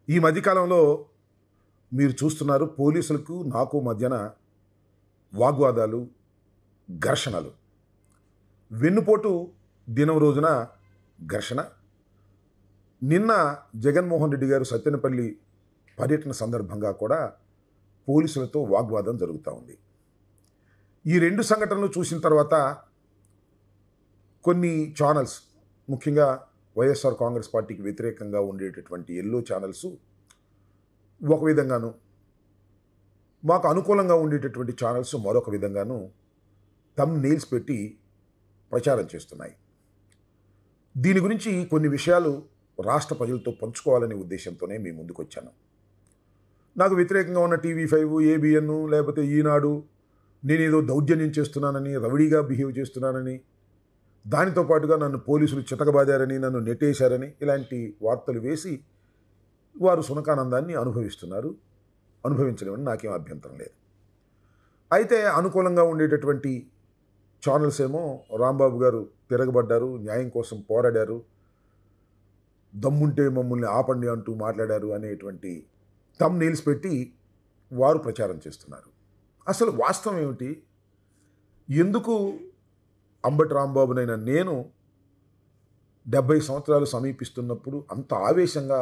ఈ మధ్యకాలంలో మీరు చూస్తున్నారు పోలీసులకు నాకు మధ్యన వాగ్వాదాలు, ఘర్షణలు. వెన్నుపోటు దినం రోజున ఘర్షణ. నిన్న జగన్మోహన్ రెడ్డి గారు సత్తెనపల్లి పర్యటన సందర్భంగా కూడా పోలీసులతో వాగ్వాదం జరుగుతూ ఉంది. ఈ రెండు సంఘటనలు చూసిన తర్వాత కొన్ని ఛానల్స్, ముఖ్యంగా వైఎస్ఆర్ కాంగ్రెస్ పార్టీకి వ్యతిరేకంగా ఉండేటటువంటి ఎల్లో ఛానల్స్ ఒక విధంగాను, మాకు అనుకూలంగా ఉండేటటువంటి ఛానల్స్ మరొక విధంగాను థంబ్నెయిల్స్ పెట్టి ప్రచారం చేస్తున్నాయి. దీని గురించి కొన్ని విషయాలు రాష్ట్ర ప్రజలతో పంచుకోవాలనే ఉద్దేశంతోనే మీ ముందుకు వచ్చాను. నాకు వ్యతిరేకంగా ఉన్న TV5, ABN, లేకపోతే ఈనాడు నేనేదో దౌర్జన్యం చేస్తున్నానని, రౌడీగా బిహేవ్ చేస్తున్నానని, దానితో పాటుగా నన్ను పోలీసులు చితకబాదారని, నన్ను నెట్టేశారని ఇలాంటి వార్తలు వేసి వారు సునకానందాన్ని అనుభవిస్తున్నారు. అనుభవించడం నాకేం అభ్యంతరం లేదు. అయితే అనుకూలంగా ఉండేటటువంటి ఛానల్స్ ఏమో రాంబాబు గారు తిరగబడ్డారు, న్యాయం కోసం పోరాడారు, దమ్ముంటే మమ్మల్ని ఆపండి అంటూ మాట్లాడారు అనేటువంటి థంబ్నెయిల్స్ పెట్టి వారు ప్రచారం చేస్తున్నారు. అసలు వాస్తవం ఏమిటి? ఎందుకు అంబటి రాంబాబునైనా నేను 70 సంవత్సరాలు సమీపిస్తున్నప్పుడు అంత ఆవేశంగా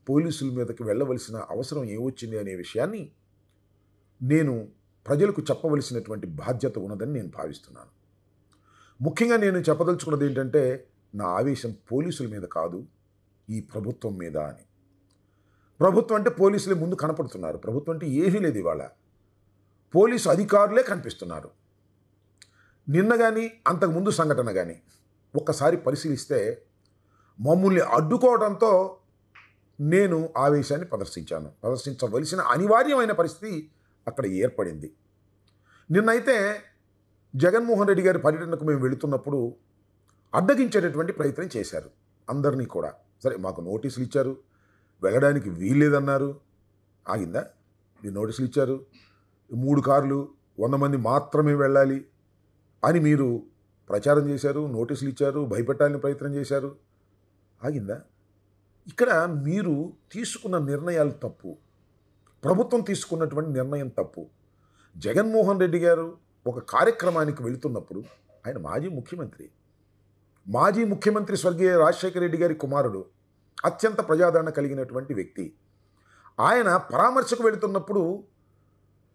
పోలీసుల మీదకి వెళ్ళవలసిన అవసరం ఏమొచ్చింది అనే విషయాన్ని నేను ప్రజలకు చెప్పవలసినటువంటి బాధ్యత ఉన్నదని నేను భావిస్తున్నాను. ముఖ్యంగా నేను చెప్పదలుచుకున్నది ఏంటంటే, నా ఆవేశం పోలీసుల మీద కాదు, ఈ ప్రభుత్వం మీద అని. ప్రభుత్వం అంటే పోలీసులే ముందు కనపడుతున్నారు. ప్రభుత్వం అంటే ఏమీ లేదు. ఇవాళ పోలీసు అధికారులే కనిపిస్తున్నారు. నిన్న కానీ అంతకుముందు సంఘటన కానీ ఒక్కసారి పరిశీలిస్తే మమ్మల్ని అడ్డుకోవడంతో నేను ఆవేశాన్ని ప్రదర్శించవలసిన అనివార్యమైన పరిస్థితి అక్కడ ఏర్పడింది. నిన్నైతే జగన్మోహన్ రెడ్డి గారి పర్యటనకు మేము వెళుతున్నప్పుడు అడ్డగించేటటువంటి ప్రయత్నం చేశారు అందరినీ కూడా. సరే, మాకు నోటీసులు ఇచ్చారు, వెళ్ళడానికి వీల్లేదన్నారు. ఆగిందా? మీరు నోటీసులు ఇచ్చారు, 3 కార్లు 100 మంది మాత్రమే వెళ్ళాలి అని మీరు ప్రచారం చేశారు, నోటీసులు ఇచ్చారు, భయపెట్టాలని ప్రయత్నం చేశారు. ఆగిందా? ఇక్కడ మీరు తీసుకున్న నిర్ణయాలు తప్పు. ప్రభుత్వం తీసుకున్నటువంటి నిర్ణయం తప్పు. జగన్మోహన్ రెడ్డి గారు ఒక కార్యక్రమానికి వెళుతున్నప్పుడు, ఆయన మాజీ ముఖ్యమంత్రి స్వర్గీయ రాజశేఖర రెడ్డి గారి కుమారుడు, అత్యంత ప్రజాదరణ కలిగినటువంటి వ్యక్తి. ఆయన పరామర్శకు వెళుతున్నప్పుడు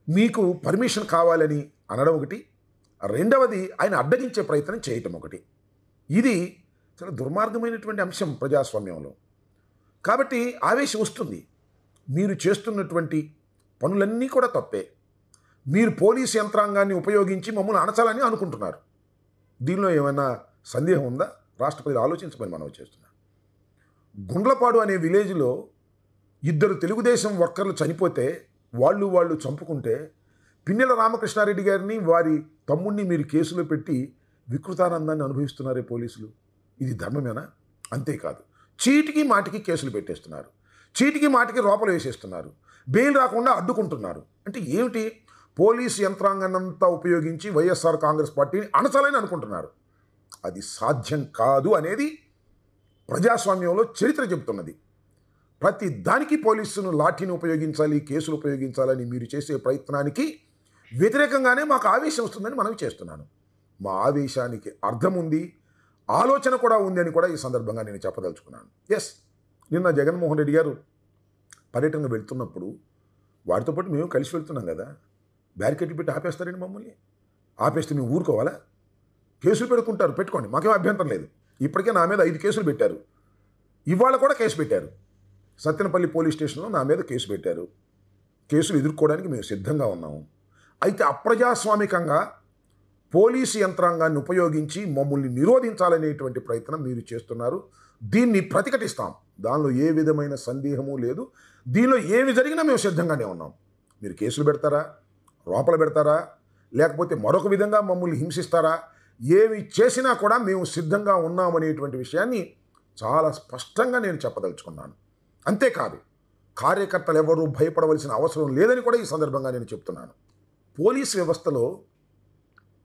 మీకు పర్మిషన్ కావాలని అనడం ఒకటి, రెండవది ఆయన అడ్డగించే ప్రయత్నం చేయటం ఒకటి. ఇది చాలా దుర్మార్గమైనటువంటి అంశం ప్రజాస్వామ్యంలో. కాబట్టి ఆవేశం వస్తుంది. మీరు చేస్తున్నటువంటి పనులన్నీ కూడా తప్పే. మీరు పోలీసు యంత్రాంగాన్ని ఉపయోగించి మమ్మల్ని అణచాలని అనుకుంటున్నారు. దీనిలో ఏమైనా సందేహం ఉందా? రాష్ట్ర ప్రజలు ఆలోచించమని మనం చేస్తున్నాం. గుండ్లపాడు అనే విలేజ్లో 2 తెలుగుదేశం వర్కర్లు చనిపోతే వాళ్ళు చంపుకుంటే పిన్నెల రామకృష్ణారెడ్డి గారిని, వారి తమ్ముడిని మీరు కేసులో పెట్టి వికృతానందాన్ని అనుభవిస్తున్నారే పోలీసులు. ఇది ధర్మమేనా? అంతేకాదు, చీటికి మాటికి కేసులు పెట్టేస్తున్నారు, చీటికి మాటికి లోపల వేసేస్తున్నారు, బెయిల్ రాకుండా అడ్డుకుంటున్నారు. అంటే ఏమిటి? పోలీసు యంత్రాంగాన్నంతా ఉపయోగించి వైఎస్ఆర్ కాంగ్రెస్ పార్టీని అణచాలని అనుకుంటున్నారు. అది సాధ్యం కాదు అనేది ప్రజాస్వామ్యంలో చరిత్ర చెబుతున్నది. ప్రతి దానికి పోలీసును లాఠీని ఉపయోగించాలి, కేసులు ఉపయోగించాలని మీరు చేసే ప్రయత్నానికి వ్యతిరేకంగానే మాకు ఆవేశం వస్తుందని మనవి చేస్తున్నాను. మా ఆవేశానికి అర్థం ఉంది, ఆలోచన కూడా ఉంది అని కూడా ఈ సందర్భంగా నేను చెప్పదలుచుకున్నాను. నిన్న జగన్మోహన్ రెడ్డి గారు పర్యటన వెళ్తున్నప్పుడు వారితో పాటు మేము కలిసి వెళ్తున్నాం కదా, బ్యారికేడ్ పెట్టి ఆపేస్తారండి మమ్మల్ని? ఆపేస్తే మేము ఊరుకోవాలా? కేసులు పెట్టుకోండి, మాకేం అభ్యంతరం లేదు. ఇప్పటికే నా మీద 5 కేసులు పెట్టారు, ఇవాళ కూడా కేసు పెట్టారు. సత్తెనపల్లి పోలీస్ స్టేషన్లో నా మీద కేసు పెట్టారు. కేసులు ఎదుర్కోవడానికి మేము సిద్ధంగా ఉన్నాము. అయితే అప్రజాస్వామికంగా పోలీసు యంత్రాంగాన్ని ఉపయోగించి మమ్మల్ని నిరోధించాలనేటువంటి ప్రయత్నం మీరు చేస్తున్నారు. దీన్ని ప్రతిఘటిస్తాం. దానిలో ఏ విధమైన సందేహము లేదు. దీనిలో ఏమి జరిగినా మేము సిద్ధంగానే ఉన్నాం. మీరు కేసులు పెడతారా, లోపల పెడతారా, లేకపోతే మరొక విధంగా మమ్మల్ని హింసిస్తారా, ఏమి చేసినా కూడా మేము సిద్ధంగా ఉన్నామనేటువంటి విషయాన్ని చాలా స్పష్టంగా నేను చెప్పదలుచుకున్నాను. అంతేకాదు, కార్యకర్తలు ఎవరూ భయపడవలసిన అవసరం లేదని కూడా ఈ సందర్భంగా నేను చెప్తున్నాను. పోలీస్ వ్యవస్థలో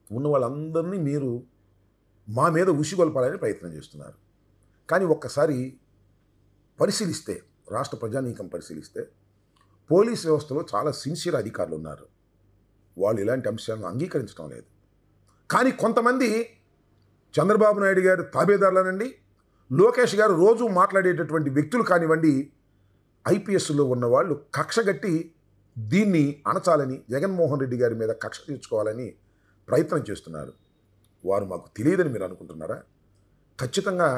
ఉన్న వాళ్ళందరినీ మీరు మా మీద ఉసిగొల్పాలని ప్రయత్నం చేస్తున్నారు. కానీ ఒక్కసారి పరిశీలిస్తే రాష్ట్ర ప్రజానీకం పరిశీలిస్తే పోలీస్ వ్యవస్థలో చాలా సిన్సియర్ అధికారులు ఉన్నారు. వాళ్ళు ఇలాంటి అంశాలను అంగీకరించడం లేదు. కానీ కొంతమంది చంద్రబాబు నాయుడు గారు తాబేదారులనండి, లోకేష్ గారు రోజు మాట్లాడేటటువంటి వ్యక్తులు కానివ్వండి, ఐపీఎస్లో ఉన్నవాళ్ళు కక్షగట్టి దీన్ని అణచాలని, జగన్మోహన్ రెడ్డి గారి మీద కక్ష తీర్చుకోవాలని ప్రయత్నం చేస్తున్నారు. వారు మాకు తెలియదని మీరు అనుకుంటున్నారా? ఖచ్చితంగా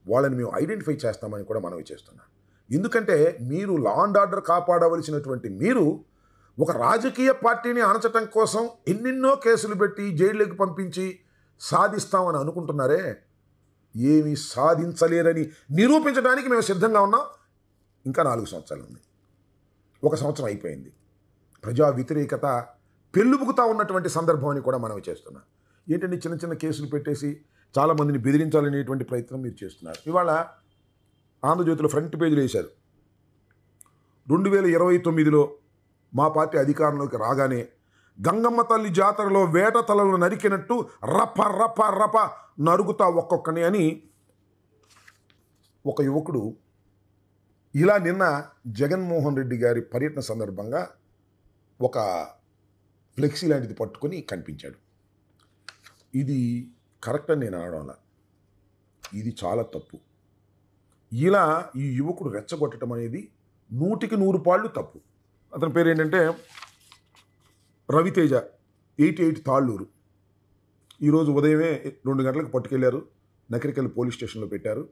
వాళ్ళని మేము ఐడెంటిఫై చేస్తామని కూడా మనవి చేస్తున్నాం. ఎందుకంటే మీరు లా అండ్ ఆర్డర్ కాపాడవలసినటువంటి మీరు ఒక రాజకీయ పార్టీని అణచటం కోసం ఎన్నెన్నో కేసులు పెట్టి జైళ్ళకి పంపించి సాధిస్తామని అనుకుంటున్నారే, ఏమీ సాధించలేరని నిరూపించడానికి మేము సిద్ధంగా ఉన్నాం. ఇంకా 4 సంవత్సరాలు ఉంది. 1 సంవత్సరం అయిపోయింది. ప్రజా వ్యతిరేకత పెళ్ళుబుకుతా ఉన్నటువంటి సందర్భం అని కూడా మనవి చేస్తున్నాం. ఏంటంటే చిన్న చిన్న కేసులు పెట్టేసి చాలామందిని బెదిరించాలనేటువంటి ప్రయత్నం మీరు చేస్తున్నారు. ఇవాళ ఆంధ్రజ్యోతిలో ఫ్రంట్ పేజీలు వేశారు. 2029లో మా పార్టీ అధికారంలోకి రాగానే గంగమ్మ తల్లి జాతరలో వేట తలలు నరికినట్టు రప రప రప నరుగుతా ఒక్కొక్కని అని ఒక యువకుడు ఇలా నిన్న జగన్మోహన్ రెడ్డి గారి పర్యటన సందర్భంగా ఒక ఫ్లెక్సీ లాంటిది పట్టుకొని కనిపించాడు. ఇది కరెక్ట్ అని నేను అనడంలా, ఇది చాలా తప్పు. ఇలా ఈ యువకుడు రెచ్చగొట్టడం అనేది 100కి 100 పాళ్ళు తప్పు. అతని పేరు ఏంటంటే రవితేజ, 88 తాళ్ళూరు. ఈరోజు ఉదయమే 2 గంటలకు పట్టుకెళ్లారు, నకరికల్ పోలీస్ స్టేషన్లో పెట్టారు.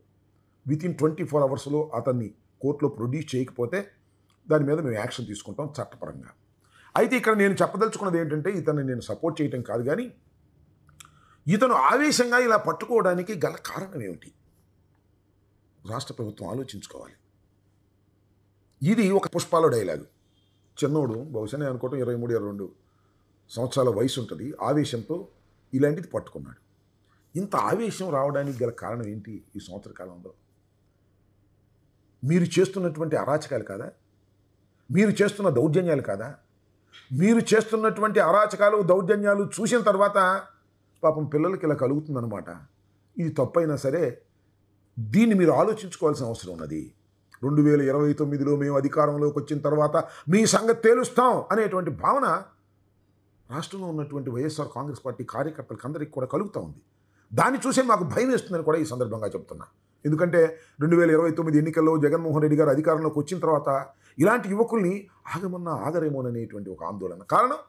వితిన్ 24 అవర్స్లో అతన్ని కోర్టులో ప్రొడ్యూస్ చేయకపోతే దాని మీద మేము యాక్షన్ తీసుకుంటాం చట్టపరంగా. అయితే ఇక్కడ నేను చెప్పదలుచుకున్నది ఏంటంటే, ఇతన్ని నేను సపోర్ట్ చేయటం కాదు, కానీ ఇతను ఆవేశంగా ఇలా పట్టుకోవడానికి గల కారణం ఏమిటి? రాష్ట్ర ప్రభుత్వం ఆలోచించుకోవాలి. ఇది ఒక పుష్పాల డైలాగు. చిన్నోడు బహుశా నేను అనుకోవటం 23-22 సంవత్సరాల వయసు ఉంటుంది. ఆవేశంతో ఇలాంటిది పట్టుకున్నాడు. ఇంత ఆవేశం రావడానికి గల కారణం ఏంటి? ఈ సంవత్సర కాలంలో మీరు చేస్తున్నటువంటి అరాచకాలు కాదా? మీరు చేస్తున్న దౌర్జన్యాలు కాదా? మీరు చేస్తున్నటువంటి అరాచకాలు దౌర్జన్యాలు చూసిన తర్వాత పాపం పిల్లలకి ఇలా కలుగుతుందన్నమాట. ఇది తప్పైనా సరే దీన్ని మీరు ఆలోచించుకోవాల్సిన అవసరం ఉన్నది. 2029లో మేము అధికారంలోకి వచ్చిన తర్వాత మీ సంగతి తేలుస్తాం అనేటువంటి భావన రాష్ట్రంలో ఉన్నటువంటి వైఎస్ఆర్ కాంగ్రెస్ పార్టీ కార్యకర్తలకు అందరికీ కూడా కలుగుతూ ఉంది. దాన్ని చూసే మాకు భయం వేస్తుందని కూడా ఈ సందర్భంగా చెప్తున్నా. ఎందుకంటే 2029 ఎన్నికల్లో జగన్మోహన్ రెడ్డి గారు అధికారంలోకి వచ్చిన తర్వాత ఇలాంటి యువకుల్ని ఆగమన్నా ఆగరేమోననేటువంటి ఒక ఆందోళన. కారణం,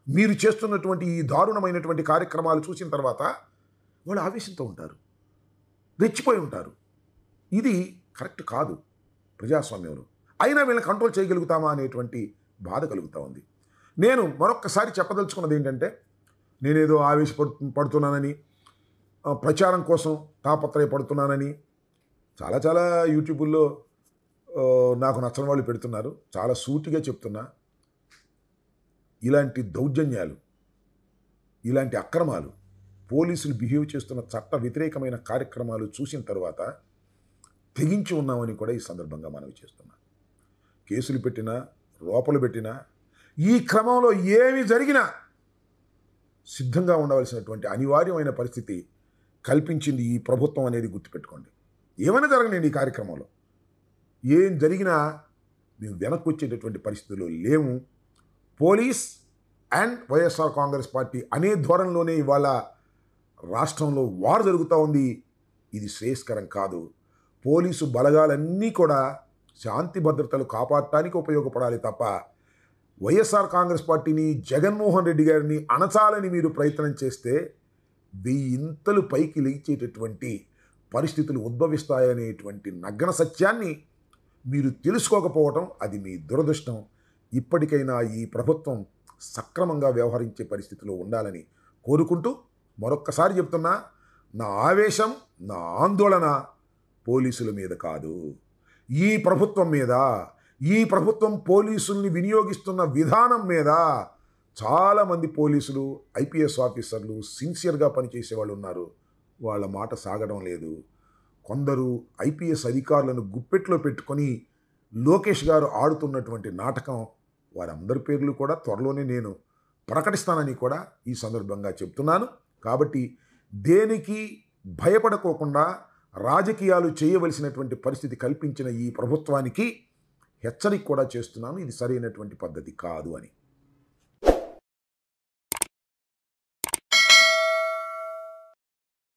మీరు చేస్తున్నటువంటి ఈ దారుణమైనటువంటి కార్యక్రమాలు చూసిన తర్వాత వాళ్ళు ఆవేశంతో ఉంటారు, రెచ్చిపోయి ఉంటారు. ఇది కరెక్ట్ కాదు ప్రజాస్వామ్యంలో. అయినా వీళ్ళని కంట్రోల్ చేయగలుగుతామా అనేటువంటి బాధ కలుగుతూ ఉంది. నేను మరొక్కసారి చెప్పదలుచుకున్నది ఏంటంటే, నేనేదో పడుతున్నానని, ప్రచారం కోసం తాపత్రయపడుతున్నానని చాలా యూట్యూబుల్లో నాకు నచ్చని వాళ్ళు పెడుతున్నారు. చాలా సూటిగా చెప్తున్నా, ఇలాంటి దౌర్జన్యాలు, ఇలాంటి అక్రమాలు, పోలీసులు బిహేవ్ చేస్తున్న చట్ట వ్యతిరేకమైన కార్యక్రమాలు చూసిన తర్వాత తెగించి ఉన్నామని కూడా ఈ సందర్భంగా మనవి చేస్తున్నా. కేసులు పెట్టినా, లోపలు పెట్టినా, ఈ క్రమంలో ఏమి జరిగినా సిద్ధంగా ఉండవలసినటువంటి అనివార్యమైన పరిస్థితి కల్పించింది ఈ ప్రభుత్వం అనేది గుర్తుపెట్టుకోండి. ఏమైనా జరగనండి, ఈ కార్యక్రమంలో ఏం జరిగినా మేము వెనక్కి వచ్చేటటువంటి పరిస్థితుల్లో లేము. Police and YSR Congress party అనే ధోరణిలోనే ఇవాళ రాష్ట్రంలో వార్ జరుగుతూ ఉంది. ఇది శ్రేయస్కరం కాదు. పోలీసు బలగాలన్నీ కూడా శాంతి భద్రతలు కాపాడటానికి ఉపయోగపడాలి తప్ప వైఎస్ఆర్ కాంగ్రెస్ పార్టీని, జగన్మోహన్ రెడ్డి గారిని అణచాలని మీరు ప్రయత్నం చేస్తే 1000 ఇంతలు పైకి లేచేటటువంటి పరిస్థితులు ఉద్భవిస్తాయనేటువంటి నగ్న సత్యాన్ని మీరు తెలుసుకోకపోవటం అది మీ దురదృష్టం. ఇప్పటికైనా ఈ ప్రభుత్వం సక్రమంగా వ్యవహరించే పరిస్థితిలో ఉండాలని కోరుకుంటూ మరొక్కసారి చెప్తున్నా, నా ఆవేశం, నా ఆందోళన పోలీసుల మీద కాదు, ఈ ప్రభుత్వం మీద, ఈ ప్రభుత్వం పోలీసుల్ని వినియోగిస్తున్న విధానం మీద. చాలామంది పోలీసులు, ఐపీఎస్ ఆఫీసర్లు సిన్సియర్గా పనిచేసే వాళ్ళు ఉన్నారు, వాళ్ళ మాట సాగడం లేదు. కొందరు ఐపీఎస్ అధికారులను గుప్పెట్లో పెట్టుకొని లోకేష్ గారు ఆడుతున్నటువంటి నాటకం, వారందరి పేర్లు కూడా త్వరలోనే నేను ప్రకటిస్తానని కూడా ఈ సందర్భంగా చెప్తున్నాను. కాబట్టి దేనికి భయపడకోకుండా రాజకీయాలు చేయవలసినటువంటి పరిస్థితి కల్పించిన ఈ ప్రభుత్వానికి హెచ్చరిక కూడా చేస్తున్నాను, ఇది సరైనటువంటి పద్ధతి కాదు అని.